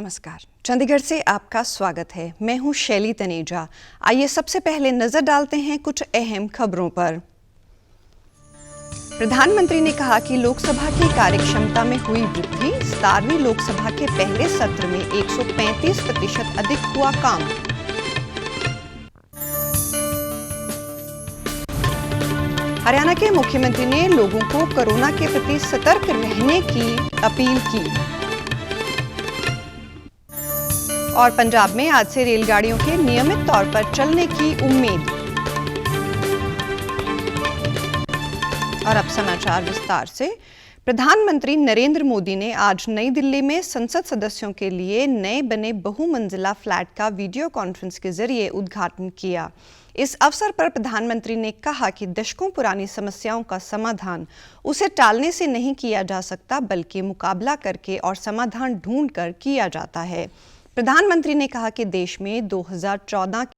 नमस्कार, चंडीगढ़ से आपका स्वागत है। मैं हूं शैली तनेजा। आइए सबसे पहले नजर डालते हैं कुछ अहम खबरों पर। प्रधानमंत्री ने कहा कि लोकसभा की कार्यक्षमता में हुई वृद्धि। 17वीं लोकसभा के पहले सत्र में 135% अधिक हुआ काम। हरियाणा के मुख्यमंत्री ने लोगों को कोरोना के प्रति सतर्क रहने की अपील की। और पंजाब में आज से रेलगाड़ियों के नियमित तौर पर चलने की उम्मीद। और अब समाचार विस्तार से। प्रधानमंत्री नरेंद्र मोदी ने आज नई दिल्ली में संसद सदस्यों के लिए नए बने बहुमंजिला फ्लैट का वीडियो कॉन्फ्रेंस के जरिए उद्घाटन किया। इस अवसर पर प्रधानमंत्री ने कहा कि दशकों पुरानी समस्याओं का समाधान उसे टालने से नहीं किया जा सकता, बल्कि मुकाबला करके और समाधान ढूंढकर किया जाता है। प्रधानमंत्री ने कहा कि देश में 2014 की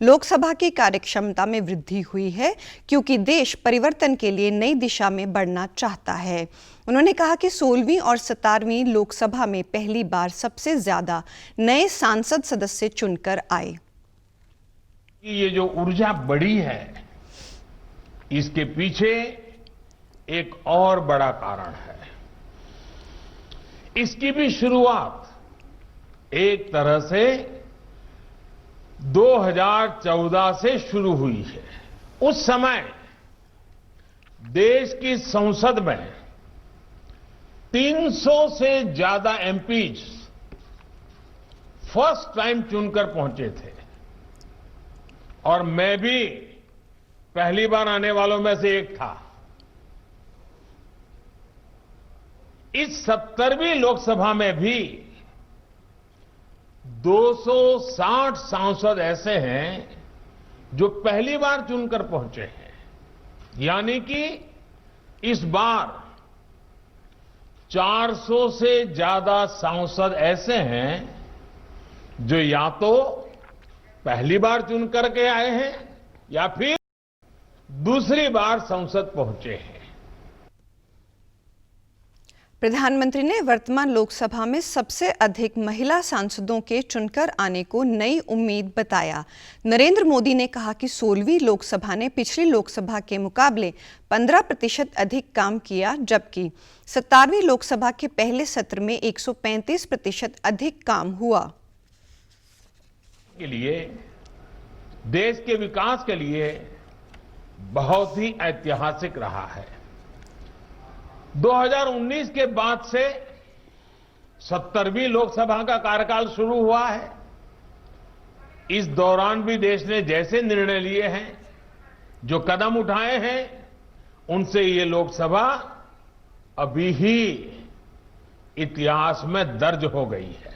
लोकसभा की कार्यक्षमता में वृद्धि हुई है, क्योंकि देश परिवर्तन के लिए नई दिशा में बढ़ना चाहता है। उन्होंने कहा कि 16वीं और 17वीं लोकसभा में पहली बार सबसे ज्यादा नए सांसद सदस्य चुनकर आए। ये जो ऊर्जा बढ़ी है, इसके पीछे एक और बड़ा कारण है। इसकी भी शुरुआत एक तरह से 2014 से शुरू हुई है। उस समय देश की संसद में 300 से ज्यादा एमपीज फर्स्ट टाइम चुनकर पहुंचे थे, और मैं भी पहली बार आने वालों में से एक था। इस 70वीं लोकसभा में भी 260 सांसद ऐसे हैं जो पहली बार चुनकर पहुंचे हैं। यानी कि इस बार 400 से ज्यादा सांसद ऐसे हैं जो या तो पहली बार चुन करके आए हैं या फिर दूसरी बार संसद पहुंचे हैं। प्रधानमंत्री ने वर्तमान लोकसभा में सबसे अधिक महिला सांसदों के चुनकर आने को नई उम्मीद बताया। नरेंद्र मोदी ने कहा कि 16वीं लोकसभा ने पिछली लोकसभा के मुकाबले 15% अधिक काम किया, जबकि 17वीं लोकसभा के पहले सत्र में 135% अधिक काम हुआ। के लिए देश के विकास के लिए बहुत ही ऐतिहासिक रहा है। 2019 के बाद से 70वीं लोकसभा का कार्यकाल शुरू हुआ है। इस दौरान भी देश ने जैसे निर्णय लिए हैं, जो कदम उठाए हैं, उनसे ये लोकसभा अभी ही इतिहास में दर्ज हो गई है।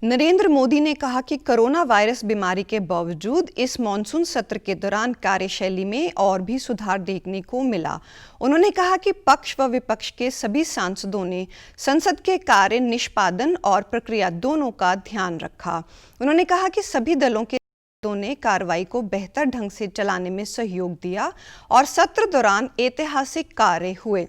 नरेंद्र मोदी ने कहा कि कोरोना वायरस बीमारी के बावजूद इस मॉनसून सत्र के दौरान कार्यशैली में और भी सुधार देखने को मिला। उन्होंने कहा कि पक्ष व विपक्ष के सभी सांसदों ने संसद के कार्य निष्पादन और प्रक्रिया दोनों का ध्यान रखा। उन्होंने कहा कि सभी दलों के सांसदों ने कार्रवाई को बेहतर ढंग से चलाने में सहयोग दिया और सत्र दौरान ऐतिहासिक कार्य हुए।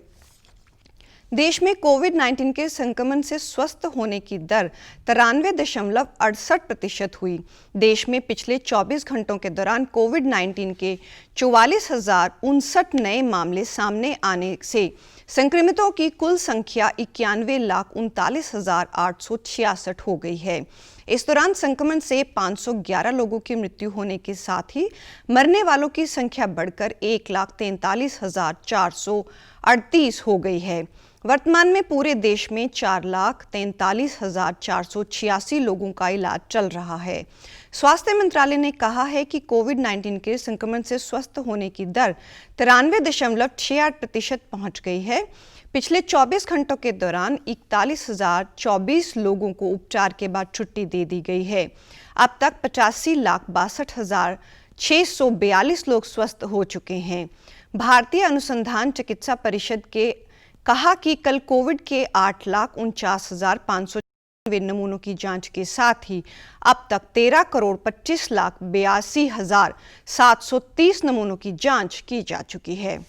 देश में कोविड-19 के संक्रमण से स्वस्थ होने की दर 93.68% हुई। देश में पिछले 24 घंटों के दौरान कोविड-19 के 44,059 नए मामले सामने आने से संक्रमितों की कुल संख्या 91,39,866 हो गई है। इस दौरान संक्रमण से 511 लोगों की मृत्यु होने के साथ ही मरने वालों की संख्या बढ़कर 1,43,438 हो गई है। वर्तमान में पूरे देश में 4,43,486 लोगों का इलाज चल रहा है। स्वास्थ्य मंत्रालय ने कहा है कि कोविड-19 के संक्रमण से स्वस्थ होने की दर 93.68% पहुंच गई है। पिछले 24 घंटों के दौरान 41,024 लोगों को उपचार के बाद छुट्टी दे दी गई है। अब तक 85,62,642 लोग स्वस्थ हो चुके हैं। भारतीय अनुसंधान चिकित्सा परिषद के कहा कि कल कोविड के 8,49,596 नमूनों की जांच के साथ ही अब तक 13,25,82,730 नमूनों की जांच की जा चुकी है।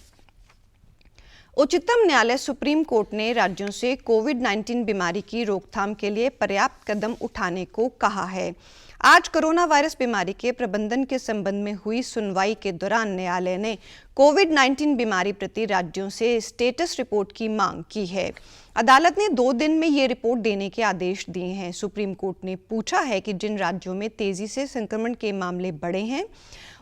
उच्चतम न्यायालय सुप्रीम कोर्ट ने राज्यों से कोविड-19 बीमारी की रोकथाम के लिए पर्याप्त कदम उठाने को कहा है। आज कोरोना वायरस बीमारी के प्रबंधन के संबंध में हुई सुनवाई के दौरान न्यायालय ने कोविड-19 बीमारी प्रति राज्यों से स्टेटस रिपोर्ट की मांग की है। अदालत ने 2 दिन में ये रिपोर्ट देने के आदेश दिए हैं। सुप्रीम कोर्ट ने पूछा है कि जिन राज्यों में तेजी से संक्रमण के मामले बढ़े हैं,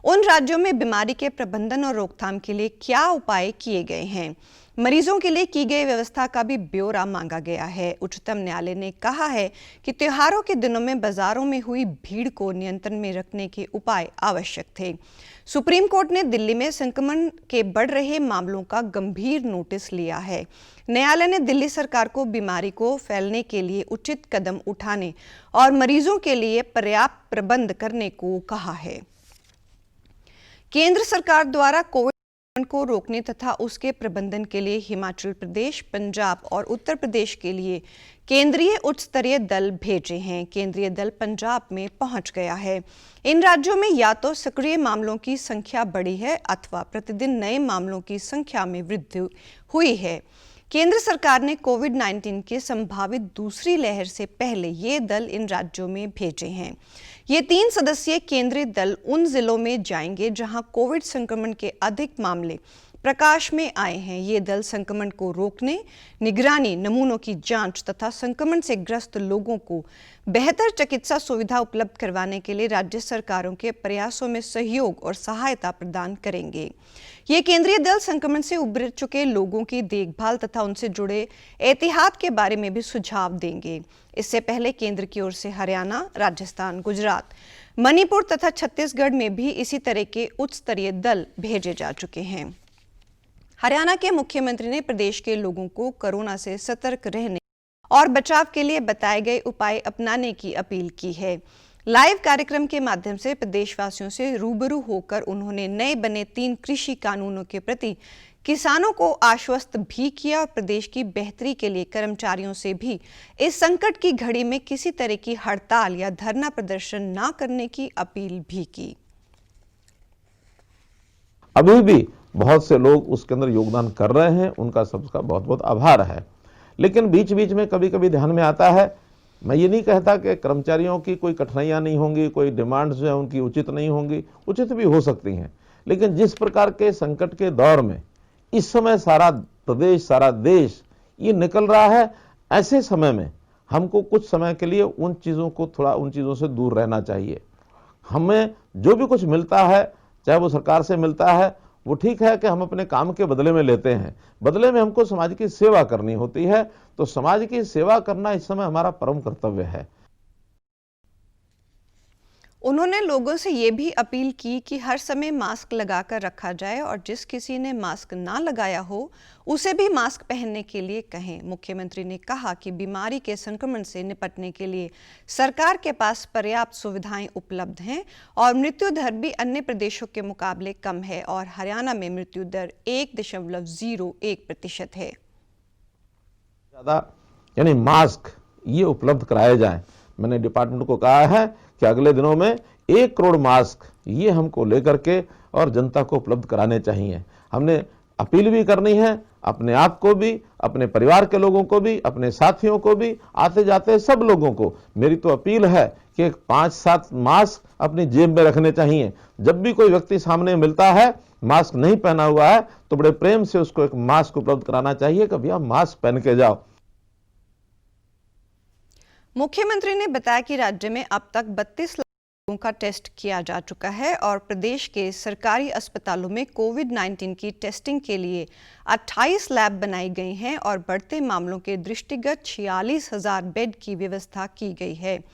उन राज्यों में बीमारी के प्रबंधन और रोकथाम के लिए क्या उपाय किए गए हैं। मरीजों के लिए की गई व्यवस्था का भी ब्यौरा मांगा गया है। उच्चतम न्यायालय ने कहा है कि त्योहारों के दिनों में बाजारों में हुई भीड़ को नियंत्रण में रखने के उपाय आवश्यक थे। सुप्रीम कोर्ट ने दिल्ली में संक्रमण के बढ़ रहे मामलों का गंभीर नोटिस लिया है। न्यायालय ने दिल्ली सरकार को बीमारी को फैलने के लिए उचित कदम उठाने और मरीजों के लिए पर्याप्त प्रबंध करने को कहा है। केंद्र सरकार द्वारा कोविड को रोकने तथा उसके प्रबंधन के लिए हिमाचल प्रदेश, पंजाब और उत्तर प्रदेश के लिए केंद्रीय उच्च स्तरीय दल भेजे हैं। केंद्रीय दल पंजाब में पहुंच गया है। इन राज्यों में या तो सक्रिय मामलों की संख्या बढ़ी है अथवा प्रतिदिन नए मामलों की संख्या में वृद्धि हुई है। केंद्र सरकार ने कोविड-19 की संभावित दूसरी लहर से पहले ये दल इन राज्यों में भेजे हैं। ये 3 सदस्यीय केंद्रीय दल उन जिलों में जाएंगे जहां कोविड संक्रमण के अधिक मामले प्रकाश में आए हैं। ये दल संक्रमण को रोकने, निगरानी, नमूनों की जांच तथा संक्रमण से ग्रस्त लोगों को बेहतर चिकित्सा सुविधा उपलब्ध करवाने के लिए राज्य सरकारों के प्रयासों में सहयोग और सहायता प्रदान करेंगे। ये केंद्रीय दल संक्रमण से उबर चुके लोगों की देखभाल तथा उनसे जुड़े एहतियात के बारे में भी सुझाव देंगे। इससे पहले केंद्र की ओर से हरियाणा, राजस्थान, गुजरात, मणिपुर तथा छत्तीसगढ़ में भी इसी तरह के उच्च स्तरीय दल भेजे जा चुके हैं। हरियाणा के मुख्यमंत्री ने प्रदेश के लोगों को कोरोना से सतर्क रहने और बचाव के लिए बताए गए उपाय अपनाने की अपील की है। लाइव कार्यक्रम के माध्यम से प्रदेशवासियों से रूबरू होकर उन्होंने नए बने 3 कृषि कानूनों के प्रति किसानों को आश्वस्त भी किया और प्रदेश की बेहतरी के लिए कर्मचारियों से भी इस संकट की घड़ी में किसी तरह की हड़ताल या धरना प्रदर्शन न करने की अपील भी की। अभी भी बहुत से लोग उसके अंदर योगदान कर रहे हैं, उनका सबका बहुत बहुत आभार है। लेकिन बीच बीच में कभी कभी ध्यान में आता है, मैं ये नहीं कहता कि कर्मचारियों की कोई कठिनाइयां नहीं होंगी, कोई डिमांड्स जो है उनकी उचित नहीं होंगी, उचित भी हो सकती हैं। लेकिन जिस प्रकार के संकट के दौर में इस समय सारा प्रदेश, सारा देश ये निकल रहा है, ऐसे समय में हमको कुछ समय के लिए उन चीज़ों से दूर रहना चाहिए। हमें जो भी कुछ मिलता है, चाहे वो सरकार से मिलता है, वो ठीक है कि हम अपने काम के बदले में लेते हैं। बदले में हमको समाज की सेवा करनी होती है, तो समाज की सेवा करना इस समय हमारा परम कर्तव्य है। उन्होंने लोगों से ये भी अपील की कि हर समय मास्क लगाकर रखा जाए और जिस किसी ने मास्क ना लगाया हो उसे भी मास्क पहनने के लिए कहें। मुख्यमंत्री ने कहा कि बीमारी के संक्रमण से निपटने के लिए सरकार के पास पर्याप्त सुविधाएं उपलब्ध हैं और मृत्यु दर भी अन्य प्रदेशों के मुकाबले कम है और हरियाणा में मृत्यु दर 1.01% है। ज्यादा यानी मास्क ये उपलब्ध कराए जाएं। मैंने डिपार्टमेंट को कहा है कि अगले दिनों में 1 करोड़ मास्क ये हमको लेकर के और जनता को उपलब्ध कराने चाहिए। हमने अपील भी करनी है अपने आप को भी, अपने परिवार के लोगों को भी, अपने साथियों को भी, आते जाते सब लोगों को मेरी तो अपील है कि 5-7 मास्क अपनी जेब में रखने चाहिए। जब भी कोई व्यक्ति सामने मिलता है मास्क नहीं पहना हुआ है तो बड़े प्रेम से उसको एक मास्क उपलब्ध कराना चाहिए कि भैया मास्क पहन के जाओ। मुख्यमंत्री ने बताया कि राज्य में अब तक 32 लाख लोगों का टेस्ट किया जा चुका है और प्रदेश के सरकारी अस्पतालों में कोविड-19 की टेस्टिंग के लिए 28 लैब बनाई गई हैं और बढ़ते मामलों के दृष्टिगत 46,000 बेड की व्यवस्था की गई है।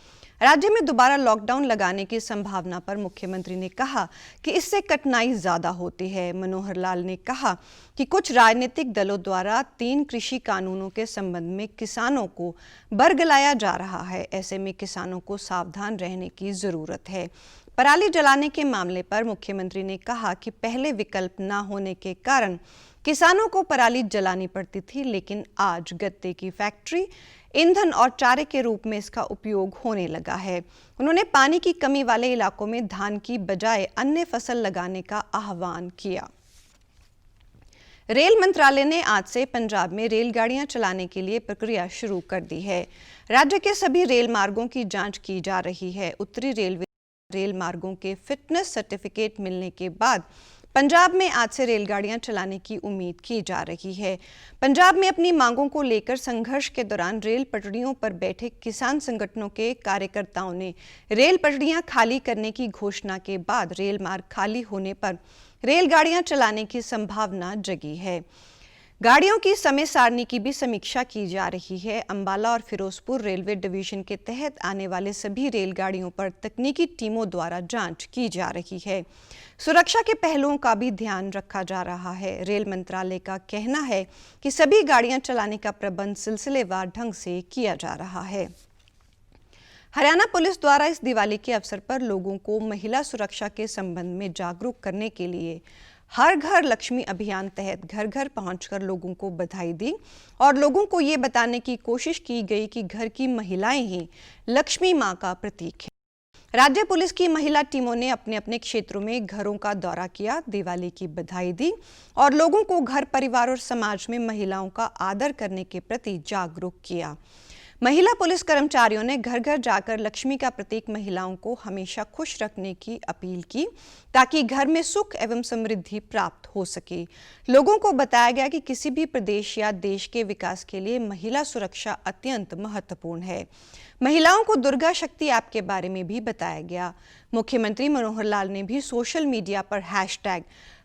राज्य में दोबारा लॉकडाउन लगाने की संभावना पर मुख्यमंत्री ने कहा कि इससे कठिनाई ज्यादा होती है। मनोहर लाल ने कहा कि कुछ राजनीतिक दलों द्वारा 3 कृषि कानूनों के संबंध में किसानों को बरगलाया जा रहा है। ऐसे में किसानों को सावधान रहने की जरूरत है। पराली जलाने के मामले पर मुख्यमंत्री ने कहा कि पहले विकल्प न होने के कारण किसानों को पराली जलानी पड़ती थी, लेकिन आज गत्ते की फैक्ट्री, ईंधन और चारे के रूप में इसका उपयोग होने लगा है। उन्होंने पानी की कमी वाले इलाकों में धान की बजाय अन्य फसल लगाने का आह्वान किया। रेल मंत्रालय ने आज से पंजाब में रेलगाड़ियां चलाने के लिए प्रक्रिया शुरू कर दी है। राज्य के सभी रेल मार्गों की जांच की जा रही है। उत्तरी रेलवे रेल मार्गों के फिटनेस सर्टिफिकेट मिलने के बाद पंजाब में आज से रेलगाड़ियां चलाने की उम्मीद की जा रही है। पंजाब में अपनी मांगों को लेकर संघर्ष के दौरान रेल पटरियों पर बैठे किसान संगठनों के कार्यकर्ताओं ने रेल पटरियां खाली करने की घोषणा के बाद रेल मार्ग खाली होने पर रेलगाड़ियां चलाने की संभावना जगी है। गाड़ियों की समय सारणी की भी समीक्षा की जा रही है। अंबाला और फिरोजपुर रेलवे डिवीजन के तहत आने वाले सभी रेलगाड़ियों पर तकनीकी टीमों द्वारा जांच की जा रही है। सुरक्षा के पहलुओं का भी ध्यान रखा जा रहा है। रेल मंत्रालय का कहना है कि सभी गाड़ियां चलाने का प्रबंध सिलसिलेवार ढंग से किया जा रहा है। हरियाणा पुलिस द्वारा इस दिवाली के अवसर पर लोगों को महिला सुरक्षा के संबंध में जागरूक करने के लिए हर घर लक्ष्मी अभियान तहत घर घर पहुंचकर लोगों को बधाई दी और लोगों को ये बताने की कोशिश की गई कि घर की महिलाएं ही लक्ष्मी मां का प्रतीक है। राज्य पुलिस की महिला टीमों ने अपने अपने क्षेत्रों में घरों का दौरा किया, दिवाली की बधाई दी और लोगों को घर परिवार और समाज में महिलाओं का आदर करने के प्रति जागरूक किया। महिला पुलिस कर्मचारियों ने घर घर जाकर लक्ष्मी का प्रतीक महिलाओं को हमेशा खुश रखने की अपील की ताकि घर में सुख एवं समृद्धि प्राप्त हो सके। लोगों को बताया गया कि किसी भी प्रदेश या देश के विकास के लिए महिला सुरक्षा अत्यंत महत्वपूर्ण है। महिलाओं को दुर्गा शक्ति ऐप के बारे में भी बताया गया। मुख्यमंत्री मनोहर लाल ने भी सोशल मीडिया पर हैशटैग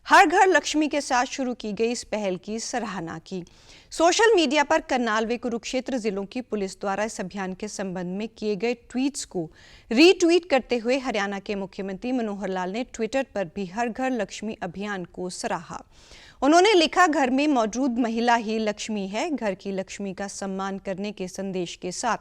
हर घर लक्ष्मी के साथ शुरू की गई इस पहल की सराहना की। सोशल मीडिया पर करनाल व कुरुक्षेत्र जिलों की पुलिस द्वारा इस अभियान के संबंध में किए गए ट्वीट्स को रीट्वीट करते हुए हरियाणा के मुख्यमंत्री मनोहर लाल ने ट्विटर पर भी हर घर लक्ष्मी अभियान को सराहा। उन्होंने लिखा, घर में मौजूद महिला ही लक्ष्मी है। घर की लक्ष्मी का सम्मान करने के संदेश के साथ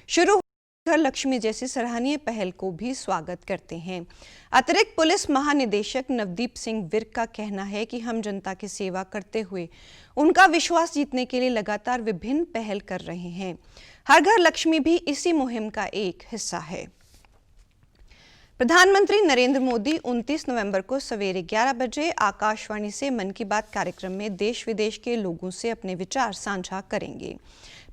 शुरू घर लक्ष्मी जैसी सराहनीय पहल को भी स्वागत करते हैं। अतिरिक्त पुलिस महानिदेशक नवदीप सिंह विर्क का कहना है कि हम जनता की सेवा करते हुए उनका विश्वास जीतने के लिए लगातार विभिन्न पहल कर रहे हैं। हर घर लक्ष्मी भी इसी मुहिम का एक हिस्सा है। प्रधानमंत्री नरेंद्र मोदी 29 नवंबर को सवेरे 11 बजे आकाशवाणी से मन की बात कार्यक्रम में देश विदेश के लोगों से अपने विचार साझा करेंगे।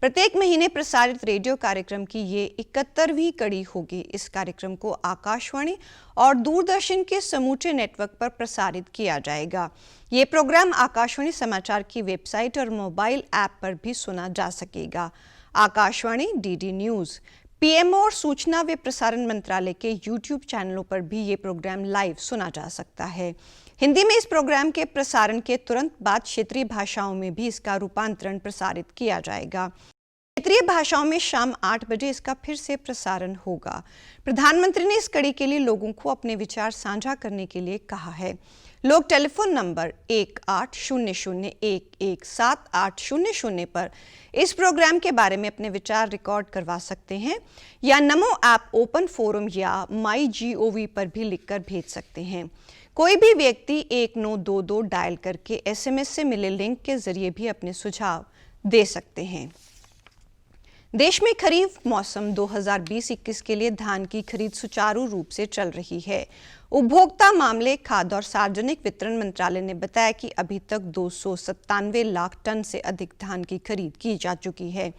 प्रत्येक महीने प्रसारित रेडियो कार्यक्रम की ये 71वीं कड़ी होगी। इस कार्यक्रम को आकाशवाणी और दूरदर्शन के समूचे नेटवर्क पर प्रसारित किया जाएगा। ये प्रोग्राम आकाशवाणी समाचार की वेबसाइट और मोबाइल ऐप पर भी सुना जा सकेगा। आकाशवाणी, डीडी न्यूज़, पीएमओ और सूचना व प्रसारण मंत्रालय के यूट्यूब चैनलों पर भी ये प्रोग्राम लाइव सुना जा सकता है। हिंदी में इस प्रोग्राम के प्रसारण के तुरंत बाद क्षेत्रीय भाषाओं में भी इसका रूपांतरण प्रसारित किया जाएगा। क्षेत्रीय भाषाओं में शाम 8 बजे इसका फिर से प्रसारण होगा। प्रधानमंत्री ने इस कड़ी के लिए लोगों को अपने विचार साझा करने के लिए कहा है। लोग टेलीफोन नंबर 1800117800 पर इस प्रोग्राम के बारे में अपने विचार रिकॉर्ड करवा सकते हैं या नमो ऐप, ओपन फोरम या MyGov पर भी लिखकर भेज सकते हैं। कोई भी व्यक्ति 1922 डायल करके SMS से मिले लिंक के जरिए भी अपने सुझाव दे सकते हैं। देश में खरीफ मौसम 2020-21 के लिए धान की खरीद सुचारू रूप से चल रही है। उपभोक्ता मामले, खाद्य और सार्वजनिक वितरण मंत्रालय ने बताया कि अभी तक 297 लाख टन से अधिक धान की खरीद की जा चुकी है।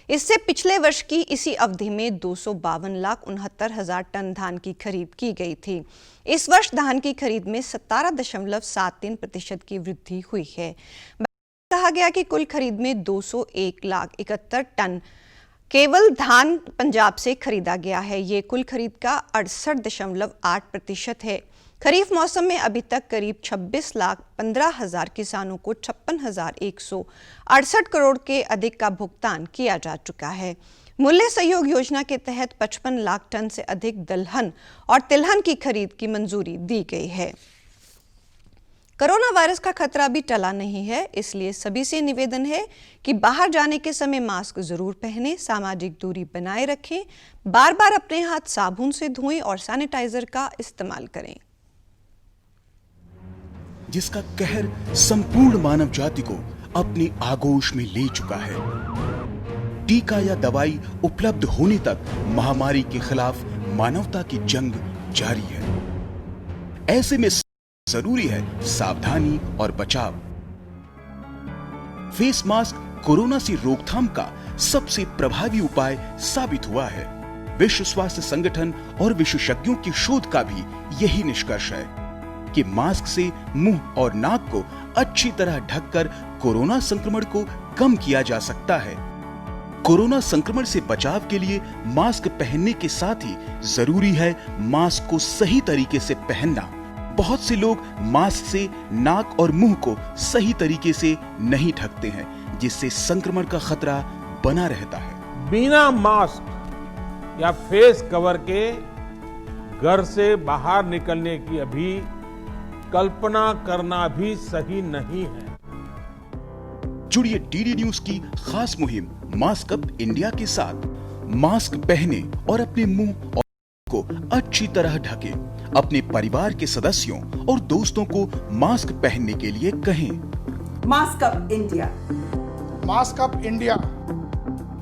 इससे पिछले वर्ष की इसी अवधि में 252,69,000 टन धान की खरीद की गई थी। इस वर्ष धान की खरीद में 17.73% की वृद्धि हुई है। कहा गया कि कुल खरीद में 201,71,000 टन केवल धान पंजाब से खरीदा गया है। ये कुल खरीद का 68.8% है। खरीफ मौसम में अभी तक करीब 26,15,000 किसानों को 56,168 करोड़ के अधिक का भुगतान किया जा चुका है। मूल्य सहयोग योजना के तहत 55 लाख टन से अधिक दलहन और तिलहन की खरीद की मंजूरी दी गई है। कोरोना वायरस का खतरा भी टला नहीं है, इसलिए सभी से निवेदन है कि बाहर जाने के समय मास्क जरूर पहनें, सामाजिक दूरी बनाए रखें, बार बार अपने हाथ साबुन से धोएं और सैनिटाइजर का इस्तेमाल करें। जिसका कहर संपूर्ण मानव जाति को अपनी आगोश में ले चुका है। टीका या दवाई उपलब्ध होने तक महामारी के खिलाफ मानवता की जंग जारी है। ऐसे में जरूरी है सावधानी और बचाव। फेस मास्क कोरोना से रोकथाम का सबसे प्रभावी उपाय साबित हुआ है। विश्व स्वास्थ्य संगठन और विशेषज्ञों की शोध का भी यही निष्कर्ष है कि मास्क से मुंह और नाक को अच्छी तरह ढककर कोरोना संक्रमण को कम किया जा सकता है। कोरोना संक्रमण से बचाव के लिए मास्क पहनने के साथ ही जरूरी है मास्क को सही तरीके से पहनना। बहुत से लोग मास्क से नाक और मुंह को सही तरीके से नहीं ढकते हैं, जिससे संक्रमण का खतरा बना रहता है। बिना मास्क या फेस कवर के घर से बाहर निकलने की अभी कल्पना करना भी सही नहीं है। जुड़िए डीडी न्यूज की खास मुहिम मास्क अप इंडिया के साथ। मास्क पहने और अपने मुंह और को अच्छी तरह ढके। अपने परिवार के सदस्यों और दोस्तों को मास्क पहनने के लिए कहें। Mask up India, mask up India.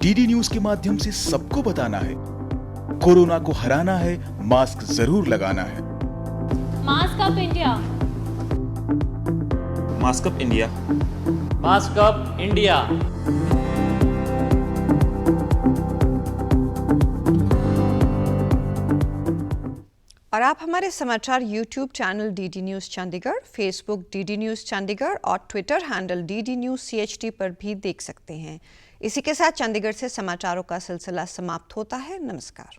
DD news के माध्यम से सबको बताना है, कोरोना को हराना है, मास्क जरूर लगाना है। Mask up India, mask up India, mask up India. और आप हमारे समाचार YouTube channel DD news Chandigarh, Facebook DD news Chandigarh और Twitter handle DD news CHD पर भी देख सकते हैं। इसी के साथ चंडीगढ़ से समाचारों का सिलसिला समाप्त होता है। नमस्कार।